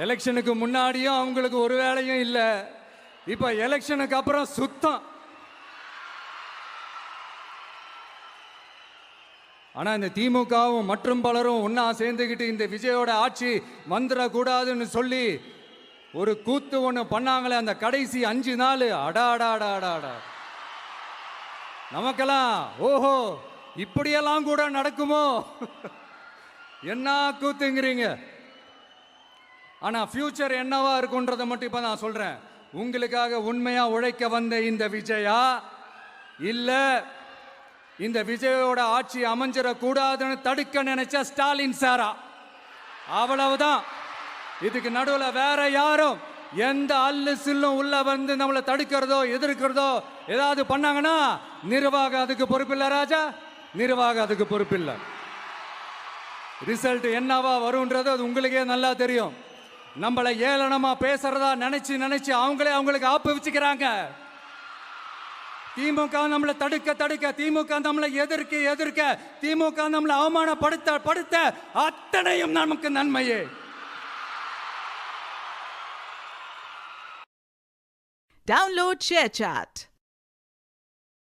எலெக்ஷனுக்கு முன்னாடியும் அவங்களுக்கு ஒரு வேலையும் இல்லை, இப்ப எலெக்ஷனுக்கு அப்புறம் சுத்தம். ஆனா இந்த திமுகவும் மற்றும் பலரும் ஒன்னா சேர்ந்துக்கிட்டு இந்த விஜயோட ஆட்சி வந்துடக்கூடாதுன்னு சொல்லி ஒரு கூத்து ஒண்ணு பண்ணாங்களே, அந்த கடைசி 5 நாள் அடாடாடாடாடா, நமக்கெல்லாம் ஓஹோ இப்படியெல்லாம் கூட நடக்குமோ என்ன கூத்துங்கிறீங்க. ஆனா ஃபியூச்சர் என்னவா இருக்குன்றதை மட்டும் இப்ப நான் சொல்றேன். உங்களுக்காக உண்மையா உழைக்க வந்த இந்த விஜயா, இல்ல இந்த விஜயோட ஆட்சி அமைஞ்சிடக்கூடாதுன்னு தடுக்க நினைச்ச ஸ்டாலின் சாரா, அவ்வளவுதான். இதுக்கு நடுவில் வேற யாரும் எந்த அல்லு சில்லும் உள்ள வந்து நம்மளை தடுக்கிறதோ எதிர்க்கிறதோ ஏதாவது பண்ணாங்கன்னா நிர்வாகம் அதுக்கு பொறுப்பில்லை ராஜா, நிர்வாகம் அதுக்கு பொறுப்பில்லை. ரிசல்ட் என்னவா வரும்ன்றது அது உங்களுக்கே நல்லா தெரியும். நம்மளை ஏளனமா பேசுறதா நினைச்சு நினைச்சு அவங்களுக்கு ஆப்பு வச்சுக்கிறாங்க. திமுக நம்மளை தடுக்க திமுக நம்மளை எதிர்க்க திமுக நம்மளை அவமானப்படுத்த அத்தனையும் நமக்கு நன்மையே. Download ShareChat.